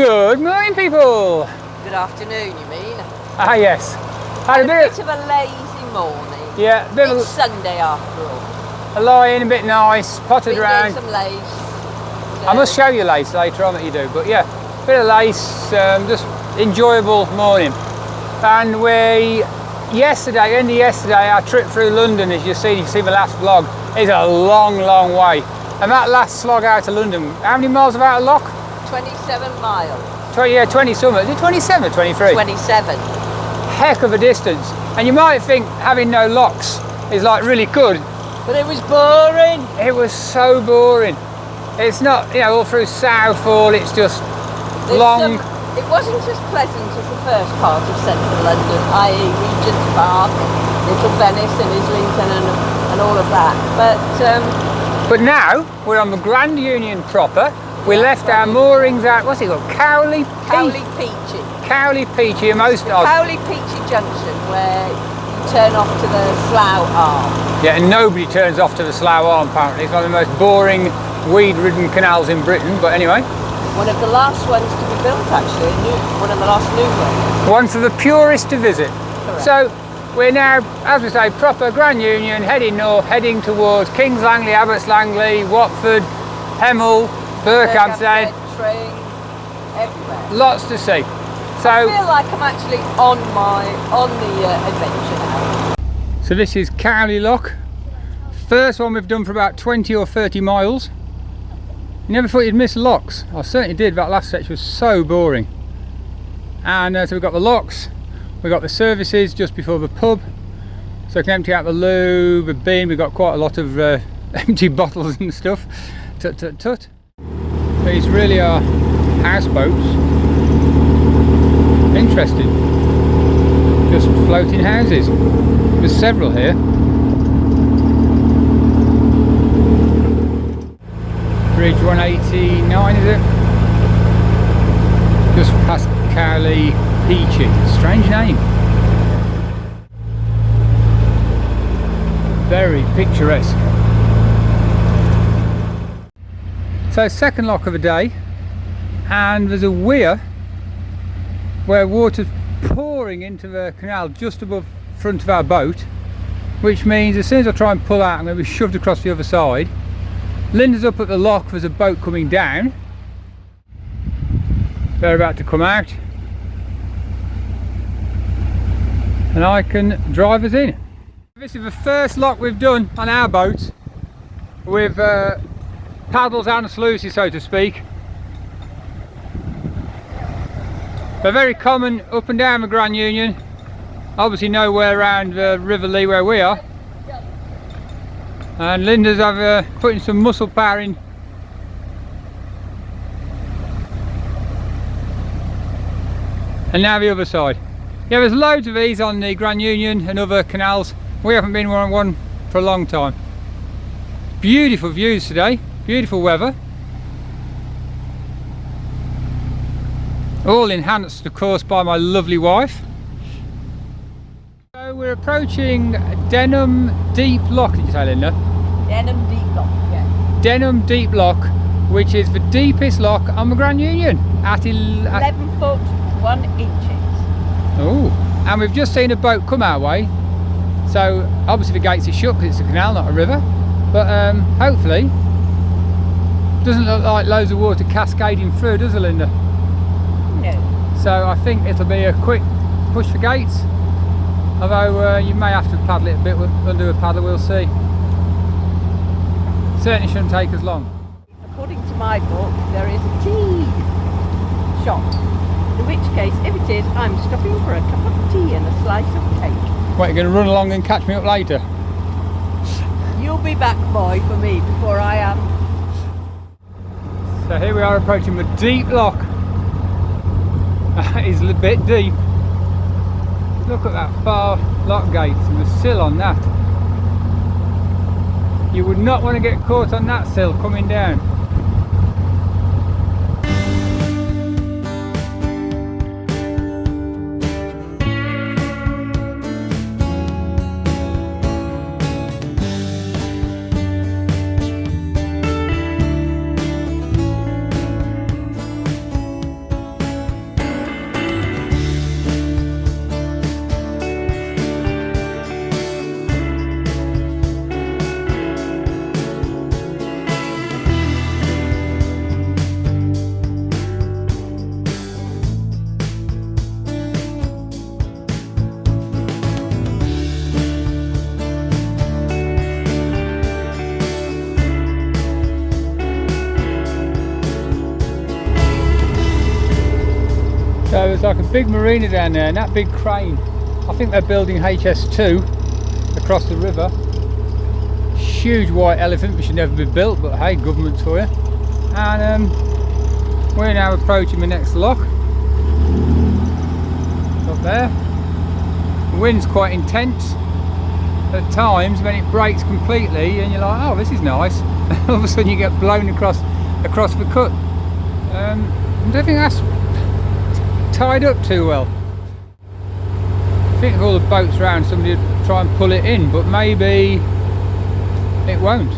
Good morning, people. Good afternoon, you mean? Ah, yes. Had a bit of a lazy morning. Yeah, a bit it's of Sunday after all. a lying, a bit nice, potted Been around. doing some lace. So. I must show you lace later on that you do, but yeah, a bit of lace, just enjoyable morning. And yesterday, our trip through London, as you see my last vlog, is a long, long way. And that last slog out of London, how many miles of outer lock? 27 miles. 20 something. Is it 27 or 23? 27. Heck of a distance. And you might think having no locks is like really good. But it was boring. It was so boring. It's not, all through Southall, it's just long. It wasn't as pleasant as the first part of central London, i.e. Regent's Park, Little Venice and Islington and all of that. But now we're on the Grand Union proper. We left our moorings at, what's it called? Cowley Peachey. Cowley Peachey, Cowley Peachey Junction, where you turn off to the Slough Arm. Yeah, and nobody turns off to the Slough Arm apparently. It's one of the most boring, weed-ridden canals in Britain, but anyway. One of the last ones to be built, actually. One of the last new ones. One for the purists to visit. Correct. So we're now, as we say, proper Grand Union, heading north, heading towards Kings Langley, Abbots Langley, Watford, Hemel, Berkhamsted, Tring, everywhere. Lots to see. So I feel like I'm actually on the adventure now. So this is Cowley Lock. First one we've done for about 20 or 30 miles. You never thought you'd miss locks. I certainly did. That last section was so boring. And so we've got the locks, we've got the services just before the pub, so I can empty out the loo, the bin. We've got quite a lot of empty bottles and stuff. Tut tut tut. These really are houseboats. Interesting. Just floating houses. There's several here. Bridge 189, is it? Just past Cowley Peachey. Strange name. Very picturesque. So second lock of the day, and there's a weir where water's pouring into the canal just above the front of our boat, which means as soon as I try and pull out, I'm going to be shoved across the other side. Linda's up at the lock, there's a boat coming down. They're about to come out. And I can drive us in. This is the first lock we've done on our boat with paddles and sluices, so to speak. They're very common up and down the Grand Union. Obviously nowhere around the River Lee where we are. And Linda's putting some muscle power in. And now the other side. Yeah, there's loads of these on the Grand Union and other canals. We haven't been on one for a long time. Beautiful views today, beautiful weather. All enhanced, of course, by my lovely wife. So we're approaching Denham Deep Lock, did you say, Linda? Denham Deep Lock, yeah. Denham Deep Lock, which is the deepest lock on the Grand Union. At 11 foot 1 inches. Oh, and we've just seen a boat come our way. So obviously the gates are shut because it's a canal, not a river. But hopefully, doesn't look like loads of water cascading through, does it, Linda? No. So I think it'll be a quick push for gates. Although you may have to paddle it a bit under a paddle, we'll see. Certainly shouldn't take as long. According to my book, there is a tea shop. In which case, if it is, I'm stopping for a cup of tea and a slice of cake. What, you're going to run along and catch me up later? You'll be back, boy, for me before I am. So here we are approaching the deep lock. That is a bit deep. Look at that far lock gate and the sill on that. You would not want to get caught on that sill coming down. It's like a big marina down there, and that big crane, I think they're building HS2 across the river. Huge white elephant which should never be built, but hey, government's for you. And we're now approaching the next lock. Up there. The wind's quite intense at times when it breaks completely, and you're like, oh, this is nice. All of a sudden you get blown across the cut. I don't think that's tied up too well. I think if all the boats around, somebody would try and pull it in, but maybe it won't.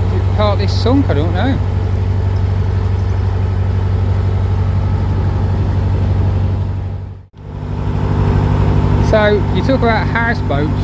Is it partly sunk? I don't know. So you talk about houseboats.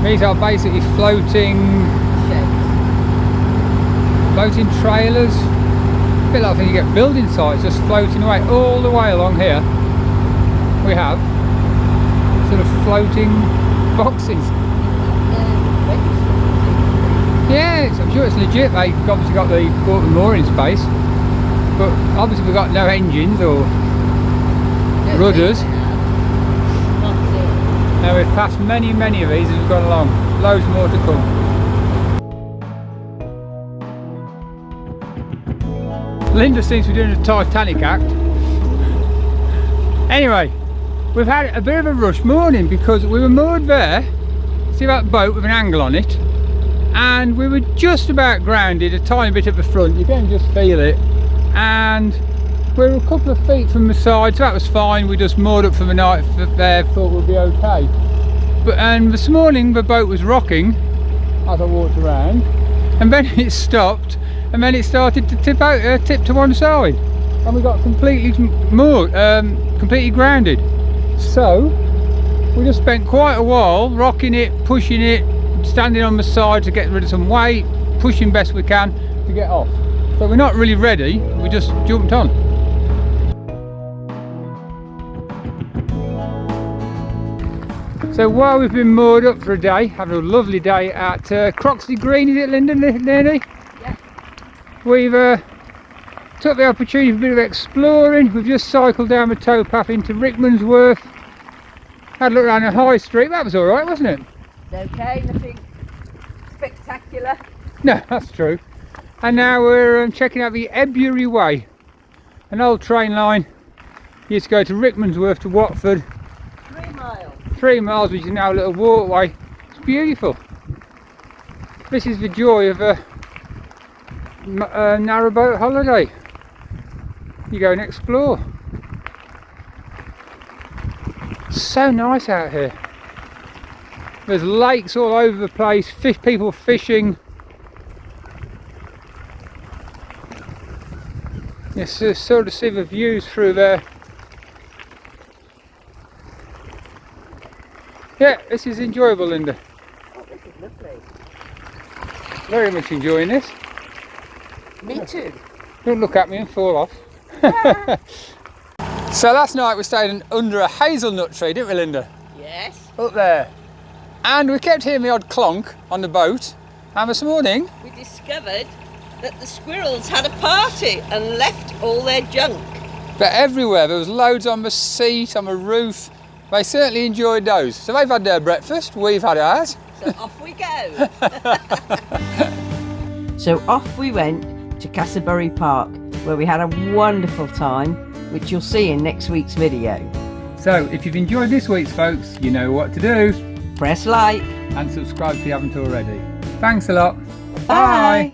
These are basically floating trailers. A bit like when you get building sites just floating away all the way along here. We have sort of floating boxes. Yeah, I'm sure it's legit. They've obviously got the mooring space, but obviously we've got no engines or rudders. Now we've passed many of these as we've gone along. Loads more to come. Linda seems to be doing a Titanic act. Anyway, we've had a bit of a rush morning because we were moored there. See that boat with an angle on it? And we were just about grounded, a tiny bit at the front. You can just feel it. And we were a couple of feet from the side, so that was fine. We just moored up for the night there, thought we'd be okay. But this morning the boat was rocking as I walked around, and then it stopped, and then it started to tip to one side, and we got completely moored, completely grounded. So we just spent quite a while rocking it, pushing it, standing on the side to get rid of some weight, pushing best we can to get off. So we're not really ready, we just jumped on. So while we've been moored up for a day, having a lovely day at Croxley Green, is it, Linda, nearly? Yeah. We've took the opportunity for a bit of exploring. We've just cycled down the towpath into Rickmansworth. Had a look around the high street. That was all right, wasn't it? Okay, nothing spectacular. No, that's true. And now we're checking out the Ebury Way, an old train line. Used to go to Rickmansworth to Watford. 3 miles. 3 miles, which is now a little walkway. It's beautiful. This is the joy of a narrowboat holiday. You go and explore. So nice out here. There's lakes all over the place, people fishing. You sort of see the views through there. Yeah, this is enjoyable, Linda. Oh, this is lovely. Very much enjoying this. Me too. Don't look at me and fall off. So last night we stayed under a hazelnut tree, didn't we, Linda? Yes. Up there. And we kept hearing the odd clonk on the boat. And this morning We discovered that the squirrels had a party and left all their junk. but everywhere, there was loads on the seat, on the roof. They certainly enjoyed those. So they've had their breakfast, we've had ours. So off we go. So off we went to Castlebury Park, where we had a wonderful time, which you'll see in next week's video. So if you've enjoyed this week's, folks, you know what to do. Press like. And subscribe if you haven't already. Thanks a lot. Bye.